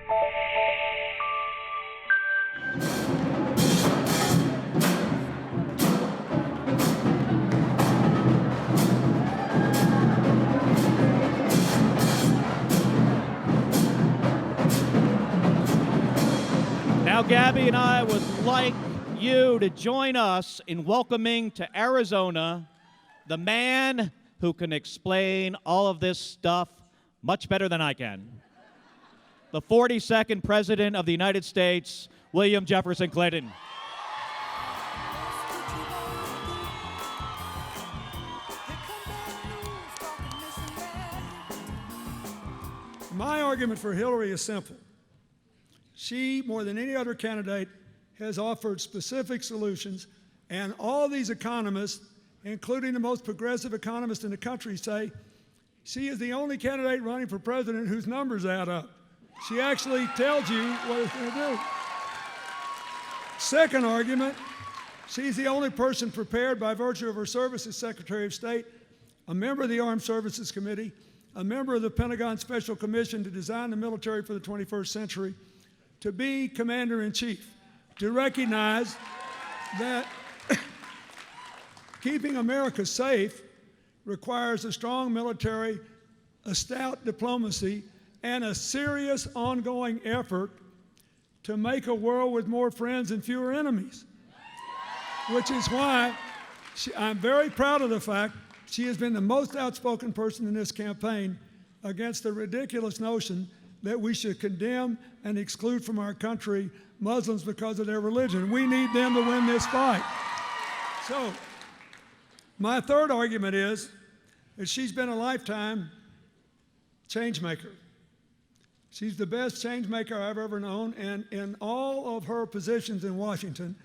Now, Gabby and I would like you to join us in welcoming to Arizona the man who can explain all of this stuff much better than I can. The 42nd President of the United States, William Jefferson Clinton. My argument for Hillary is simple. She, more than any other candidate, has offered specific solutions, and all these economists, including the most progressive economists in the country, say she is the only candidate running for president whose numbers add up. She actually tells you what it's going to do. Second argument, she's the only person prepared by virtue of her service as Secretary of State, a member of the Armed Services Committee, a member of the Pentagon Special Commission to design the military for the 21st century, to be Commander-in-Chief, to recognize that keeping America safe requires a strong military, a stout diplomacy, and a serious ongoing effort to make a world with more friends and fewer enemies. Which is why I'm very proud of the fact she has been the most outspoken person in this campaign against the ridiculous notion that we should condemn and exclude from our country Muslims because of their religion. We need them to win this fight. So, my third argument is that she's been a lifetime change maker. She's the best change maker I've ever known, and in all of her positions in Washington,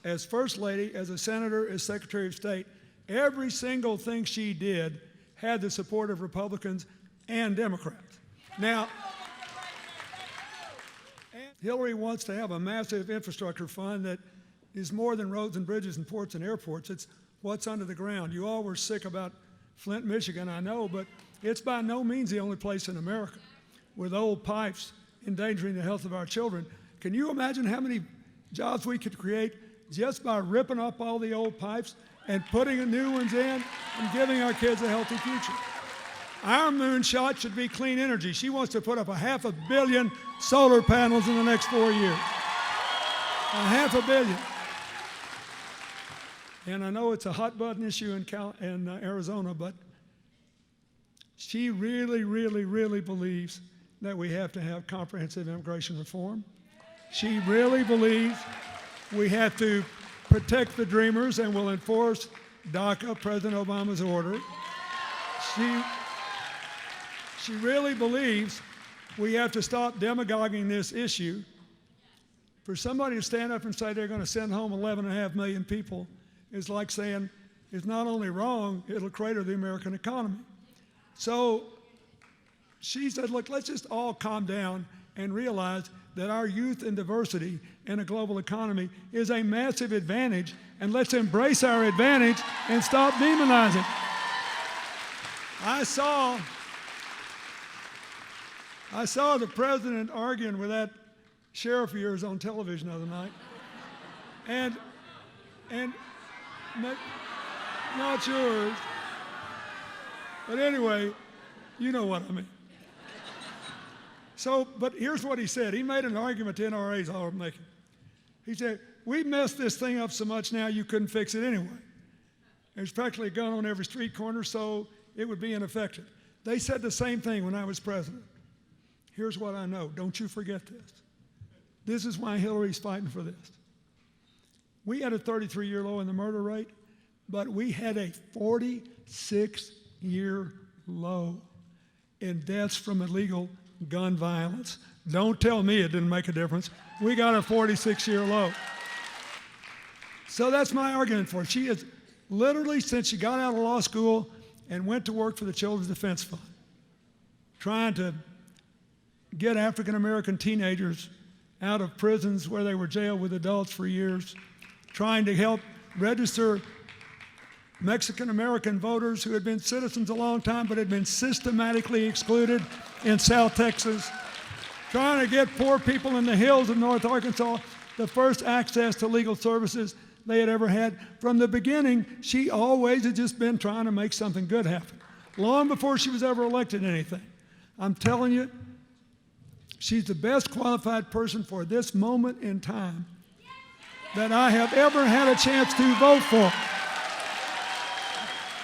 as First Lady, as a Senator, as Secretary of State, every single thing she did had the support of Republicans and Democrats. Now, Hillary wants to have a massive infrastructure fund that is more than roads and bridges and ports and airports. It's what's under the ground. You all were sick about Flint, Michigan, I know, but it's by no means the only place in America with old pipes endangering the health of our children. Can you imagine how many jobs we could create just by ripping up all the old pipes and putting new ones in and giving our kids a healthy future? Our moonshot should be clean energy. She wants to put up 500 million solar panels in the next 4 years. 500 million. And I know it's a hot button issue in Arizona, but she really, really, really believes that we have to have comprehensive immigration reform. She really believes we have to protect the dreamers and will enforce DACA, President Obama's order. She really believes we have to stop demagoguing this issue. For somebody to stand up and say they're going to send home 11.5 million people is like saying it's not only wrong, it'll crater the American economy. So she said, look, let's just all calm down and realize that our youth and diversity in a global economy is a massive advantage, and let's embrace our advantage and stop demonizing. I saw the president arguing with that sheriff of yours on television the other night, and not yours, but anyway, you know what I mean. So, but here's what he said. He made an argument to NRAs all making. He said, we messed this thing up so much now you couldn't fix it anyway. There's practically a gun on every street corner, so it would be ineffective. They said the same thing when I was president. Here's what I know. Don't you forget this. This is why Hillary's fighting for this. We had a 33-year low in the murder rate, but we had a 46-year low in deaths from illegal gun violence. Don't tell me it didn't make a difference. We got a 46-year low. So that's my argument for it. She has literally, since she got out of law school and went to work for the Children's Defense Fund, trying to get African-American teenagers out of prisons where they were jailed with adults for years, trying to help register Mexican-American voters who had been citizens a long time but had been systematically excluded in South Texas, trying to get poor people in the hills of North Arkansas the first access to legal services they had ever had. From the beginning, she always had just been trying to make something good happen, long before she was ever elected anything. I'm telling you, she's the best qualified person for this moment in time that I have ever had a chance to vote for.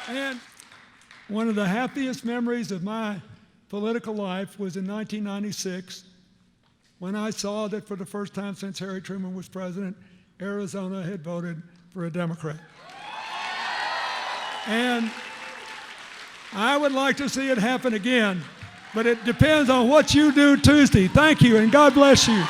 And one of the happiest memories of my political life was in 1996 when I saw that for the first time since Harry Truman was president, Arizona had voted for a Democrat. And I would like to see it happen again, but it depends on what you do Tuesday. Thank you, and God bless you.